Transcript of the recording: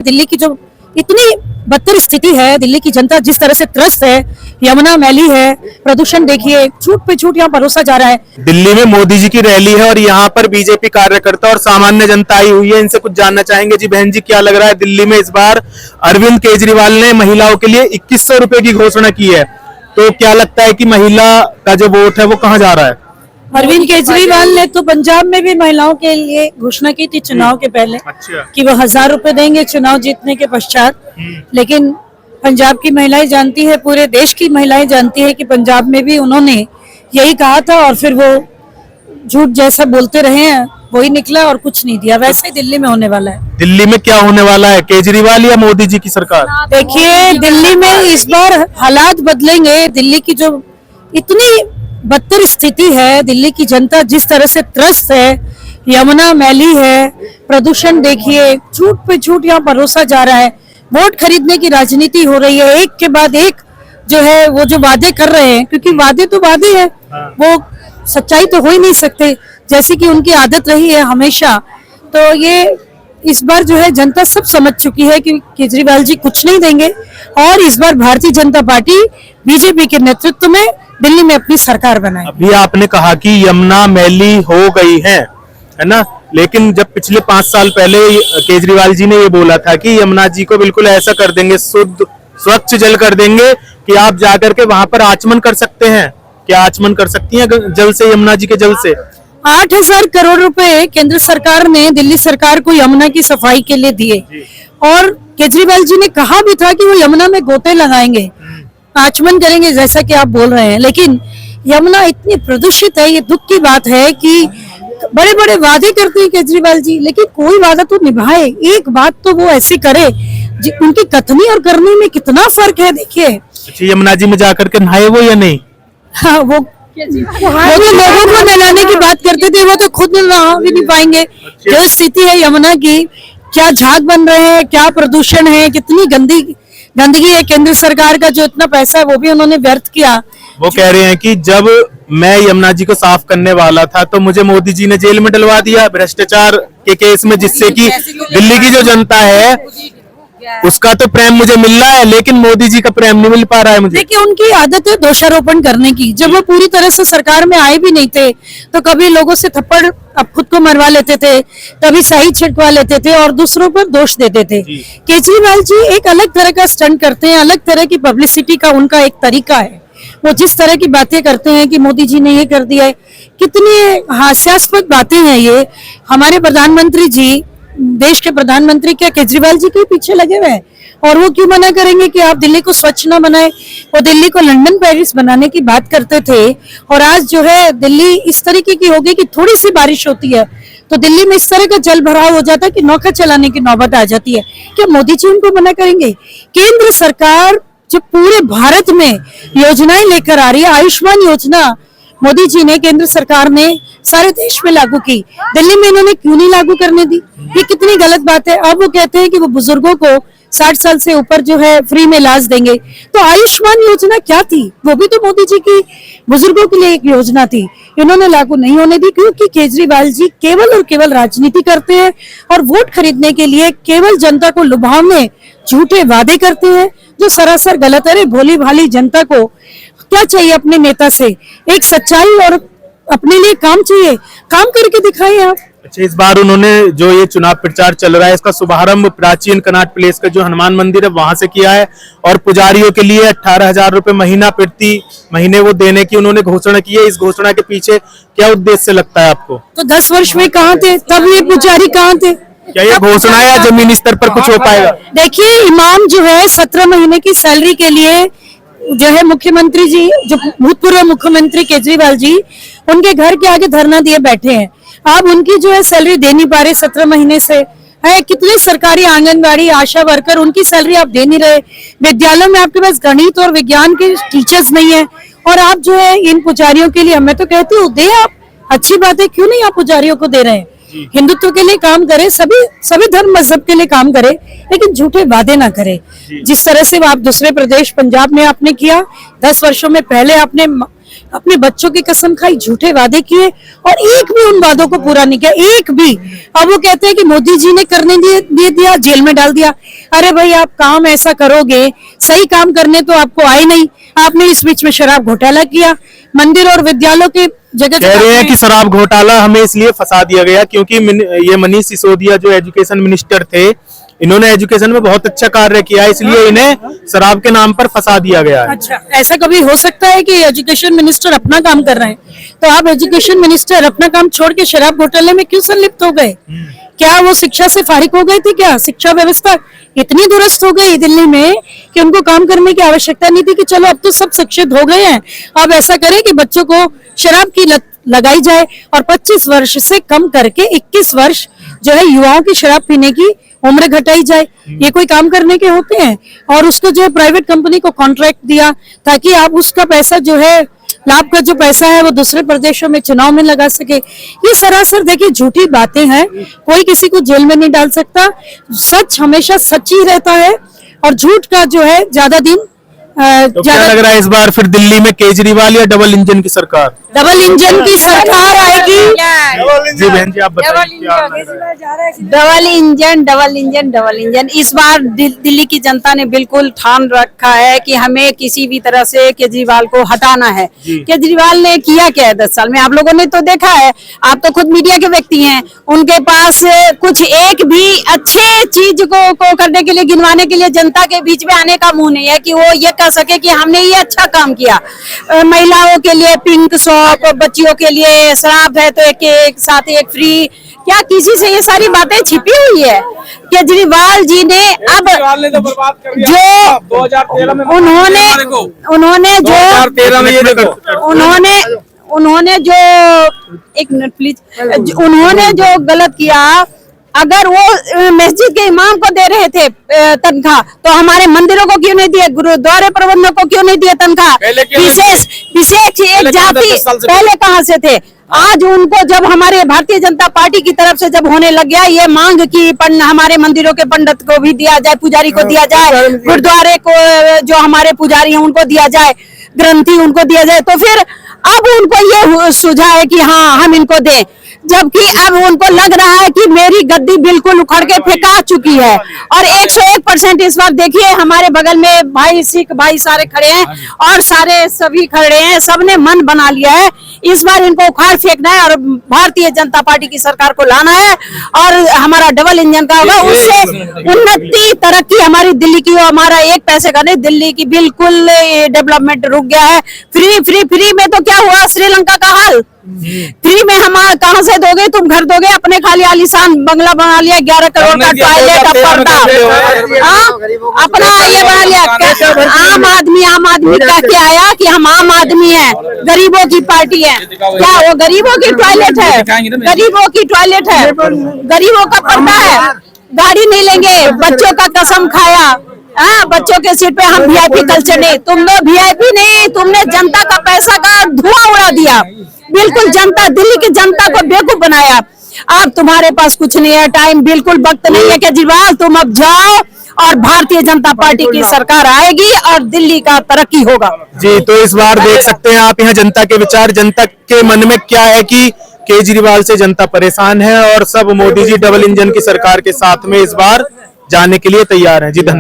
दिल्ली की जो इतनी बदतर स्थिति है, दिल्ली की जनता जिस तरह से त्रस्त है, यमुना मैली है, प्रदूषण देखिए, छूट पे छूट यहाँ परोसा जा रहा है। दिल्ली में मोदी जी की रैली है और यहाँ पर बीजेपी कार्यकर्ता और सामान्य जनता आई हुई है। इनसे कुछ जानना चाहेंगे। जी बहन जी, क्या लग रहा है, दिल्ली में इस बार अरविंद केजरीवाल ने महिलाओं के लिए 2100 रुपए की घोषणा की है, तो क्या लगता है कि महिला का जो वोट है वो कहाँ जा रहा है? अरविंद केजरीवाल ने तो पंजाब में भी महिलाओं के लिए घोषणा की थी चुनाव के पहले। अच्छा। कि वो 1000 रुपए देंगे चुनाव जीतने के पश्चात। लेकिन पंजाब की महिलाएं जानती है, पूरे देश की महिलाएं जानती है कि पंजाब में भी उन्होंने यही कहा था और फिर वो झूठ जैसा बोलते रहे हैं, वही निकला और कुछ नहीं दिया। वैसे ही दिल्ली में होने वाला है। दिल्ली में क्या होने वाला है, केजरीवाल या मोदी जी की सरकार? देखिए, दिल्ली में इस बार हालात बदलेंगे। दिल्ली की जो इतनी बदतर स्थिति है, दिल्ली की जनता जिस तरह से त्रस्त है, यमुना मैली है, प्रदूषण देखिए, छूट पे छूट यहाँ परोसा जा रहा है। वोट खरीदने की राजनीति हो रही है, एक के बाद एक जो है वो जो वादे कर रहे हैं, क्योंकि वादे तो वादे हैं, वो सच्चाई तो हो ही नहीं सकते, जैसी कि उनकी आदत रही है हमेशा। तो ये इस बार जो है जनता सब समझ चुकी है कि केजरीवाल जी कुछ नहीं देंगे और इस बार भारतीय जनता पार्टी बीजेपी के नेतृत्व में दिल्ली में अपनी सरकार बनाए। अभी आपने कहा कि यमुना मैली हो गई है ना, लेकिन जब पिछले 5 साल पहले केजरीवाल जी ने ये बोला था कि यमुना जी को बिल्कुल ऐसा कर देंगे, शुद्ध स्वच्छ जल कर देंगे कि आप जाकर के वहां पर आचमन कर सकते हैं। क्या आचमन कर सकती हैं जल से, यमुना जी के जल से? 8000 करोड़ रुपए केंद्र सरकार ने दिल्ली सरकार को यमुना की सफाई के लिए दिए और केजरीवाल जी ने कहा भी था कि वो यमुना में गोते लगाएंगे, आचमन करेंगे, जैसा कि आप बोल रहे हैं। लेकिन यमुना इतनी प्रदूषित है, ये दुख की बात है कि बड़े बड़े वादे करते हैं केजरीवाल जी, लेकिन कोई वादा तो निभाए। एक बात तो वो ऐसी करे, उनकी कथनी और करनी में कितना फर्क है। देखिए, यमुना जी में जाकर के नहाए वो या नहीं? हाँ, वो तो लोगों को नहलाने की बात करते थे, वो तो खुद नहा भी नहीं पाएंगे। जो स्थिति है यमुना की, क्या झाग बन रहे हैं, क्या प्रदूषण है, कितनी गंदगी है। केंद्र सरकार का जो इतना पैसा है वो भी उन्होंने व्यर्थ किया। वो कह रहे हैं कि जब मैं यमुना जी को साफ करने वाला था तो मुझे मोदी जी ने जेल में डलवा दिया भ्रष्टाचार के केस में, जिससे कि दिल्ली की जो जनता है उसका तो प्रेम मुझे मिल रहा है, लेकिन मोदी जी का प्रेम नहीं मिल पा रहा है मुझे। देखिए, उनकी आदत है दोषारोपण करने की। जब वो पूरी तरह से सरकार में आए भी नहीं थे तो कभी लोगों से थप्पड़ अब खुद को मरवा लेते थे, कभी सही छिड़कवा लेते थे और दूसरों पर दोष देते थे। केजरीवाल जी एक अलग तरह का स्टंट करते हैं, अलग तरह की पब्लिसिटी का उनका एक तरीका है। वो जिस तरह की बातें करते हैं कि मोदी जी ने ये कर दिया है, कितनी हास्यास्पद बातें हैं ये। हमारे प्रधानमंत्री जी, देश के प्रधानमंत्री क्या केजरीवाल जी के पीछे लगे हुए हैं? और वो क्यों मना करेंगे कि आप दिल्ली को स्वच्छ ना बनाए? वो दिल्ली को लंदन पेरिस बनाने की बात करते थे और आज जो है दिल्ली इस तरीके की हो गई कि थोड़ी सी बारिश होती है तो दिल्ली में इस तरह का जल भराव हो जाता है कि नौका चलाने की नौबत आ जाती है। क्या मोदी जी उनको मना करेंगे? केंद्र सरकार जो पूरे भारत में योजनाएं लेकर आ रही है, आयुष्मान योजना मोदी जी ने, केंद्र सरकार ने सारे देश में लागू की, दिल्ली में इन्होंने क्यों नहीं लागू करने दी? ये कितनी गलत बात है। अब वो कहते हैं कि वो बुजुर्गों को 60 साल से ऊपर जो है फ्री में इलाज देंगे। तो आयुष्मान योजना क्या थी? वो भी तो मोदी जी की बुजुर्गों के लिए एक योजना थी, इन्होंने लागू नहीं होने दी क्योंकि केजरीवाल जी केवल और केवल राजनीति करते हैं और वोट खरीदने के लिए केवल जनता को लुभावने झूठे वादे करते हैं जो सरासर गलत है। भोली भाली जनता को क्या चाहिए अपने नेता से? एक सच्चाई और अपने लिए काम चाहिए, काम करके दिखाइए आप। अच्छा, इस बार उन्होंने जो ये चुनाव प्रचार चल रहा है इसका शुभारंभ प्राचीन कनाट प्लेस का जो हनुमान मंदिर है वहां से किया है और पुजारियों के लिए 18,000 रुपए महीना प्रति महीने वो देने की उन्होंने घोषणा की है। इस घोषणा के पीछे क्या उद्देश्य लगता है आपको? तो 10 वर्ष में कहाँ थे तब ये पुजारी? कहाँ थे? क्या ये घोषणा या जमीनी स्तर पर कुछ हो पाएगा? देखिए, इमाम जो है 17 महीने की सैलरी के लिए जो है मुख्यमंत्री जी, जो भूतपूर्व मुख्यमंत्री केजरीवाल जी, उनके घर के आगे धरना दिए बैठे हैं। आप उनकी जो है सैलरी दे नहीं पा रहे 17 महीने से है। कितने सरकारी आंगनबाड़ी आशा वर्कर, उनकी सैलरी आप दे नहीं रहे। विद्यालयों में आपके पास गणित और विज्ञान के टीचर्स नहीं है और आप जो है इन पुजारियों के लिए, मैं तो कहती हूँ दे आप, अच्छी बात है, क्यों नहीं आप पुजारियों को दे रहे हैं? हिंदुत्व के लिए काम करे, सभी धर्म मजहब के लिए काम करे, लेकिन झूठे वादे ना करे। जिस तरह से आप दूसरे प्रदेश पंजाब में आपने किया, 10 वर्षों में पहले आपने अपने बच्चों की कसम खाई, झूठे वादे किए और एक भी उन वादों को पूरा नहीं किया, एक भी। अब वो कहते हैं कि मोदी जी ने करने दिया, जेल में डाल दिया। अरे भाई, आप काम ऐसा करोगे, सही काम करने तो आपको आए नहीं। आपने इस बीच में शराब घोटाला किया, मंदिर और विद्यालयों के जगह कह रहे हैं कि शराब घोटाला हमें इसलिए फंसा दिया गया क्योंकि ये मनीष सिसोदिया जो एजुकेशन मिनिस्टर थे, इन्होंने एजुकेशन में बहुत अच्छा कार्य किया है, इसलिए इन्हें शराब के नाम पर फंसा दिया गया है। अच्छा, ऐसा कभी हो सकता है कि एजुकेशन मिनिस्टर अपना काम कर रहे हैं, तो आप एजुकेशन मिनिस्टर अपना काम छोड़ के शराब घोटाले में क्यों संलिप्त हो गए? क्या वो शिक्षा से फारिग हो गए थे? क्या शिक्षा व्यवस्था इतनी दुरुस्त हो गई दिल्ली में कि उनको काम करने की आवश्यकता नहीं थी कि चलो अब तो सब शिक्षित हो गए हैं, अब ऐसा करें कि बच्चों को शराब की लत लगाई जाए और 25 वर्ष से कम करके 21 वर्ष जो है युवाओं की शराब पीने की उम्र घटाई जाए। ये कोई काम करने के होते हैं? और उसको जो है प्राइवेट कंपनी को कॉन्ट्रैक्ट दिया ताकि आप उसका पैसा जो है, लाभ का जो पैसा है वो दूसरे प्रदेशों में चुनाव में लगा सके। ये सरासर देखिए झूठी बातें हैं, कोई किसी को जेल में नहीं डाल सकता। सच हमेशा सच ही रहता है और झूठ का जो है ज्यादा दिन तो क्या लग रहा है इस बार फिर दिल्ली में केजरीवाल या डबल इंजन की सरकार? डबल इंजन की सरकार आएगी। जी बहन जी, आप बताइए क्या लग रहा है? डबल इंजन इस बार दिल्ली की जनता ने बिल्कुल ठान रखा है कि हमें किसी भी तरह से केजरीवाल को हटाना है। केजरीवाल ने किया क्या है 10 साल में? आप लोगों ने तो देखा है, आप तो खुद मीडिया के व्यक्ति हैं, उनके पास कुछ एक भी अच्छे चीज को करने के लिए, गिनवाने के लिए जनता के बीच में आने का मुंह नहीं है कि वो ये कह सके कि हमने ये अच्छा काम किया। महिलाओं के लिए पिंक शॉप, बच्चियों के लिए शराब है तो एक साथ एक फ्री, क्या किसी से ये सारी बातें छिपी हुई है? केजरीवाल जी ने अब जो 2013 में उन्होंने जो एक मिनट प्लीज, उन्होंने जो गलत किया, अगर वो मस्जिद के इमाम को दे रहे थे तनख्वाह तो हमारे मंदिरों को क्यों नहीं दिए, गुरुद्वारे प्रबंधक को क्यों नहीं दिए तनख्वाह? विशेष एक जाति पहले कहाँ से थे? आज उनको जब हमारे भारतीय जनता पार्टी की तरफ से जब होने लग गया ये मांग कि हमारे मंदिरों के पंडित को भी दिया जाए, पुजारी को दिया जाए, गुरुद्वारे को जो हमारे पुजारी हैं उनको दिया जाए, ग्रंथी उनको दिया जाए, तो फिर अब उनको ये सुझा है कि हाँ हम इनको दें, जबकि अब उनको लग रहा है कि मेरी गद्दी बिल्कुल उखड़ के फेंका चुकी है। और 101% इस बार देखिए हमारे बगल में भाई सिख भाई सारे खड़े हैं और सारे सभी खड़े हैं, सबने मन बना लिया है इस बार इनको उखाड़ फेंकना है और भारतीय जनता पार्टी की सरकार को लाना है और हमारा डबल इंजन का होगा, उससे उन्नति तरक्की हमारी दिल्ली की, हमारा एक पैसे का नहीं, दिल्ली की बिल्कुल डेवलपमेंट रुक गया है। फ्री में तो क्या हुआ श्रीलंका का हाल? फ्री में हम कहाँ से दोगे? तुम घर दोगे अपने, खाली आलीशान बंगला बना लिया, 11 करोड़ का टॉयलेट अपना ये बना लिया। आम आदमी कह के आया कि हम आम आदमी हैं, गरीबों की पार्टी है। क्या वो गरीबों की टॉयलेट है? गरीबों की टॉयलेट है, गरीबों का पर्दा है। गाड़ी नहीं लेंगे, बच्चों का कसम खाया, बच्चों के सिर पे हम वीआईपी कल्चर नहीं। तुम लोग वीआईपी नहीं, तुमने जनता का पैसा का धुआं उड़ा दिया, बिल्कुल जनता, दिल्ली की जनता को बेवकूफ बनाया। अब तुम्हारे पास कुछ नहीं है, टाइम बिल्कुल वक्त नहीं है केजरीवाल, तुम अब जाओ और भारतीय जनता पार्टी की सरकार आएगी और दिल्ली का तरक्की होगा। जी, तो इस बार देख सकते हैं आप यहाँ जनता के विचार, जनता के मन में क्या है कि केजरीवाल से जनता परेशान है और सब मोदी जी डबल इंजन की सरकार के साथ में इस बार जाने के लिए तैयार हैं। जी धन्यवाद।